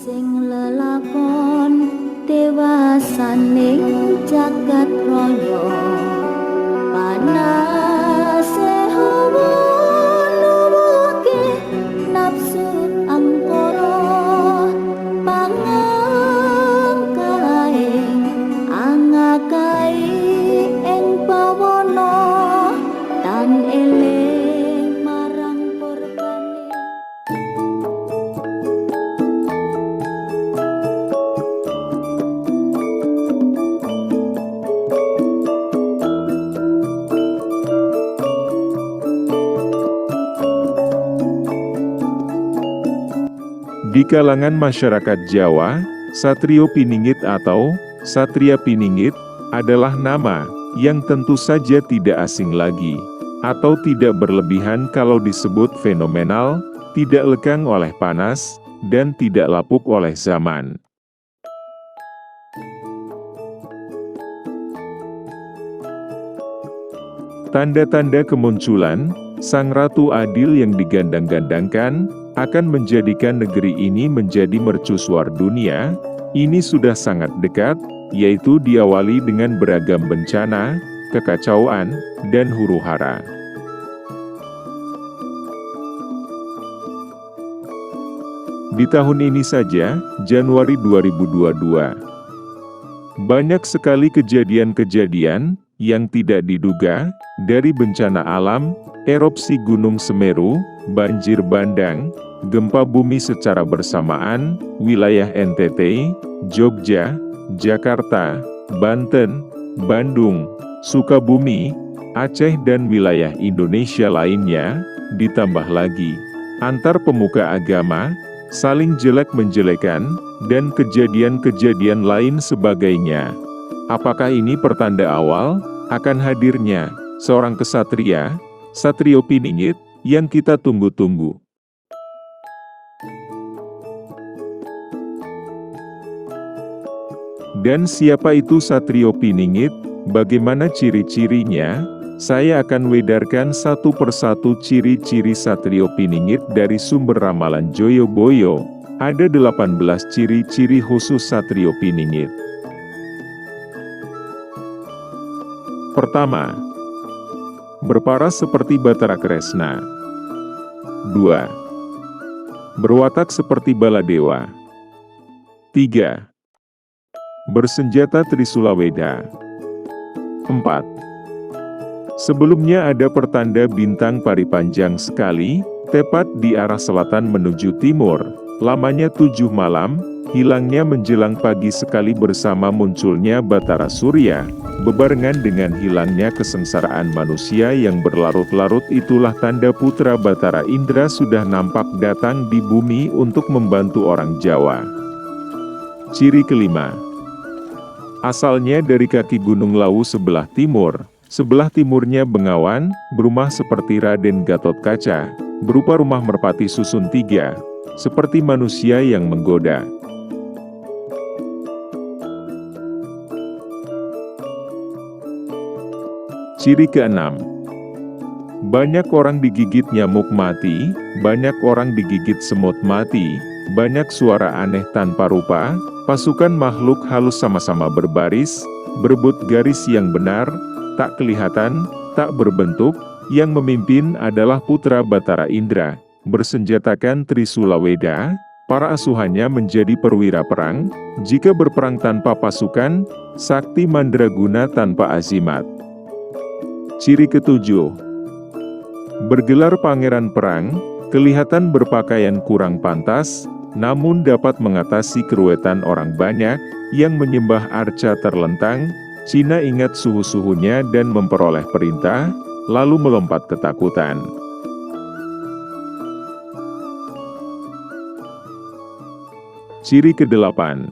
sing lelakon dewasaning jagat raya panase hawa nuwuhke nafsu angkara pangangkae angakai ing pawana tan eling marang korbane. Di kalangan masyarakat Jawa, Satrio Piningit atau Satria Piningit adalah nama yang tentu saja tidak asing lagi, atau tidak berlebihan kalau disebut fenomenal, tidak lekang oleh panas, dan tidak lapuk oleh zaman. Tanda-tanda kemunculan Sang Ratu Adil yang digandang-gandangkan akan menjadikan negeri ini menjadi mercusuar dunia, ini sudah sangat dekat, yaitu diawali dengan beragam bencana, kekacauan, dan huru-hara. Di tahun ini saja, Januari 2022, banyak sekali kejadian-kejadian yang tidak diduga, dari bencana alam, erupsi Gunung Semeru, banjir bandang, gempa bumi secara bersamaan, wilayah NTT, Jogja, Jakarta, Banten, Bandung, Sukabumi, Aceh dan wilayah Indonesia lainnya, ditambah lagi antar pemuka agama, saling jelek-menjelekan, dan kejadian-kejadian lain sebagainya. Apakah ini pertanda awal akan hadirnya seorang kesatria, Satrio Piningit, yang kita tunggu-tunggu? Dan siapa itu Satrio Piningit? Bagaimana ciri-cirinya? Saya akan wedarkan satu persatu ciri-ciri Satrio Piningit dari sumber ramalan Joyoboyo. Ada 18 ciri-ciri khusus Satrio Piningit. Pertama, berparas seperti Batara Kresna. 2. Berwatak seperti Baladewa. 3. Bersenjata Trisula Weda. 4. Sebelumnya ada pertanda bintang pari panjang sekali, tepat di arah selatan menuju timur, lamanya 7 malam, hilangnya menjelang pagi sekali bersama munculnya Batara Surya, bebarengan dengan hilangnya kesengsaraan manusia yang berlarut-larut. Itulah tanda putra Batara Indra sudah nampak datang di bumi untuk membantu orang Jawa. Ciri kelima, asalnya dari kaki Gunung Lawu sebelah timur. Sebelah timurnya Bengawan, berumah seperti Raden Gatot Kaca, berupa rumah merpati susun 3, seperti manusia yang menggoda. Ciri keenam, banyak orang digigit nyamuk mati, banyak orang digigit semut mati, banyak suara aneh tanpa rupa, pasukan makhluk halus sama-sama berbaris, berebut garis yang benar, tak kelihatan, tak berbentuk, yang memimpin adalah putra Batara Indra, bersenjatakan Trisula Weda, para asuhannya menjadi perwira perang, jika berperang tanpa pasukan, sakti mandraguna tanpa azimat. Ciri ketujuh, bergelar pangeran perang, kelihatan berpakaian kurang pantas, namun dapat mengatasi keruwetan orang banyak, yang menyembah arca terlentang, Cina ingat suhu-suhunya dan memperoleh perintah, lalu melompat ketakutan. Ciri kedelapan,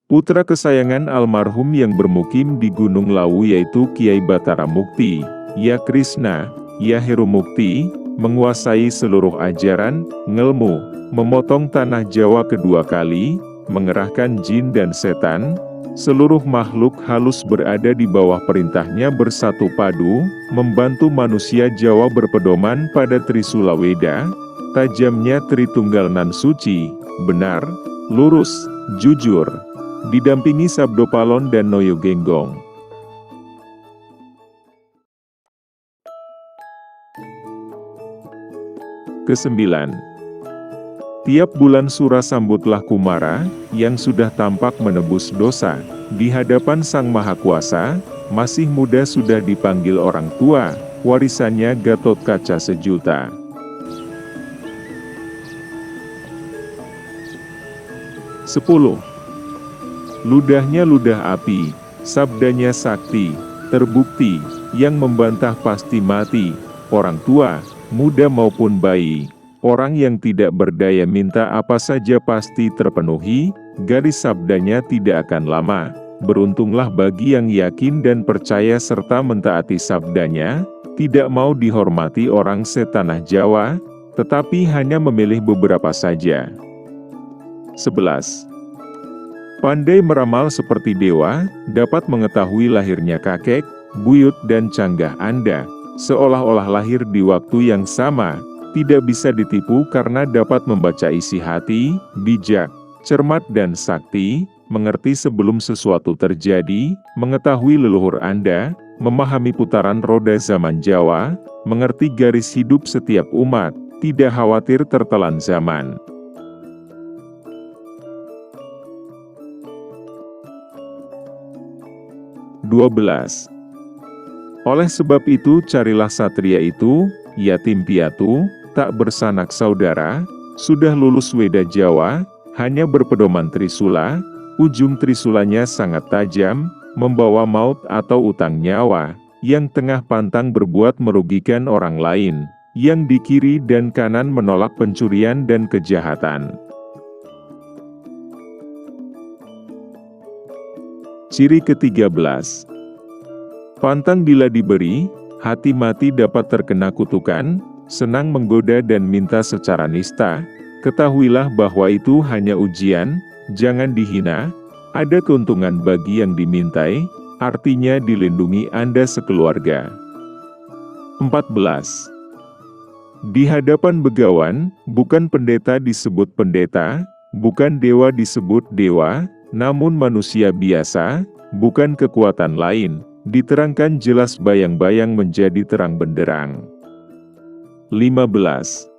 putra kesayangan almarhum yang bermukim di Gunung Lawu yaitu Kiai Batara Mukti, Ya Krishna, Ya Heru Mukti, menguasai seluruh ajaran, ngelmu, memotong tanah Jawa kedua kali, mengerahkan jin dan setan, seluruh makhluk halus berada di bawah perintahnya bersatu padu, membantu manusia Jawa berpedoman pada Trisula Weda, tajamnya Tritunggal nan suci, benar, lurus, jujur, didampingi Sabdo Palon dan Noyo Genggong. Kesembilan, tiap bulan Sura sambutlah Kumara, yang sudah tampak menebus dosa, di hadapan Sang Maha Kuasa, masih muda sudah dipanggil orang tua, warisannya Gatot Kaca sejuta. 10. Ludahnya ludah api, sabdanya sakti, terbukti, yang membantah pasti mati, orang tua, muda maupun bayi, orang yang tidak berdaya minta apa saja pasti terpenuhi, garis sabdanya tidak akan lama. Beruntunglah bagi yang yakin dan percaya serta mentaati sabdanya, tidak mau dihormati orang setanah Jawa, tetapi hanya memilih beberapa saja. 11. Pandai meramal seperti dewa, dapat mengetahui lahirnya kakek, buyut dan canggah Anda, seolah-olah lahir di waktu yang sama, tidak bisa ditipu karena dapat membaca isi hati, bijak, cermat dan sakti, mengerti sebelum sesuatu terjadi, mengetahui leluhur Anda, memahami putaran roda zaman Jawa, mengerti garis hidup setiap umat, tidak khawatir tertelan zaman. 12. Oleh sebab itu carilah satria itu, yatim piatu, tak bersanak saudara, sudah lulus Weda Jawa, hanya berpedoman trisula, ujung trisulanya sangat tajam, membawa maut atau utang nyawa, yang tengah pantang berbuat merugikan orang lain, yang di kiri dan kanan menolak pencurian dan kejahatan. Ciri ke-13. Pantang bila diberi, hati mati dapat terkena kutukan, senang menggoda dan minta secara nista, ketahuilah bahwa itu hanya ujian, jangan dihina, ada keuntungan bagi yang dimintai, artinya dilindungi Anda sekeluarga. 14. Di hadapan begawan, bukan pendeta disebut pendeta, bukan dewa disebut dewa, namun manusia biasa, bukan kekuatan lain, diterangkan jelas bayang-bayang menjadi terang benderang. 15.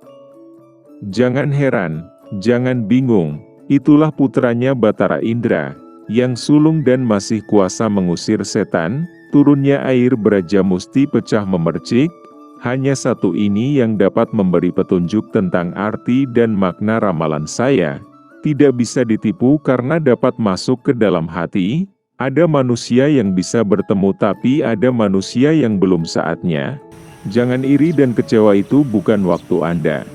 Jangan heran, jangan bingung, itulah putranya Batara Indra, yang sulung dan masih kuasa mengusir setan, turunnya air Braja Musti pecah memercik, hanya satu ini yang dapat memberi petunjuk tentang arti dan makna ramalan saya. Tidak bisa ditipu karena dapat masuk ke dalam hati, ada manusia yang bisa bertemu tapi ada manusia yang belum saatnya. Jangan iri dan kecewa, itu bukan waktu Anda.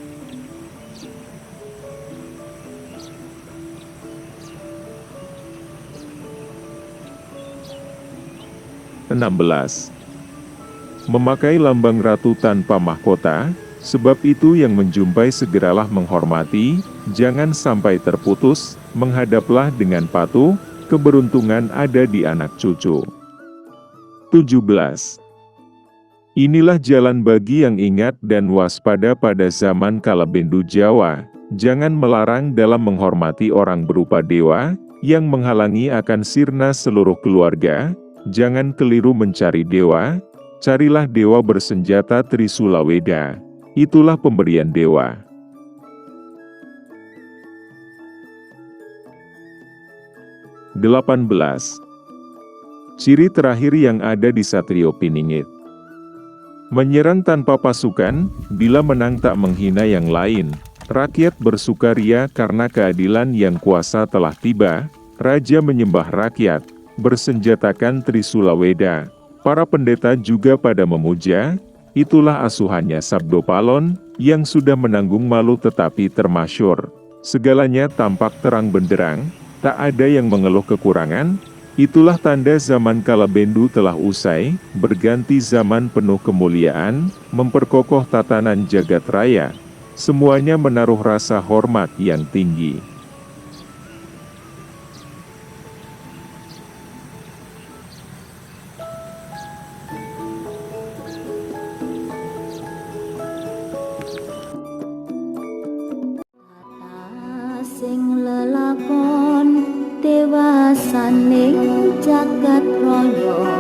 Memakai lambang ratu tanpa mahkota, sebab itu yang menjumpai segeralah menghormati, jangan sampai terputus, menghadaplah dengan patuh, keberuntungan ada di anak cucu. 17. Inilah jalan bagi yang ingat dan waspada pada zaman kalabendu Jawa, jangan melarang dalam menghormati orang berupa dewa, yang menghalangi akan sirna seluruh keluarga, jangan keliru mencari dewa, carilah dewa bersenjata Trisula Weda. Itulah pemberian dewa. 18. Ciri terakhir yang ada di Satrio Piningit. Menyerang tanpa pasukan, bila menang tak menghina yang lain. Rakyat bersukaria karena keadilan yang kuasa telah tiba. Raja menyembah rakyat, bersenjatakan Trisula Weda. Para pendeta juga pada memuja. Itulah asuhannya Sabdo Palon, yang sudah menanggung malu tetapi termasyur. Segalanya tampak terang benderang, tak ada yang mengeluh kekurangan. Itulah tanda zaman kalabendu telah usai, berganti zaman penuh kemuliaan, memperkokoh tatanan jagat raya. Semuanya menaruh rasa hormat yang tinggi. sing lelakon dewasaning jagat raya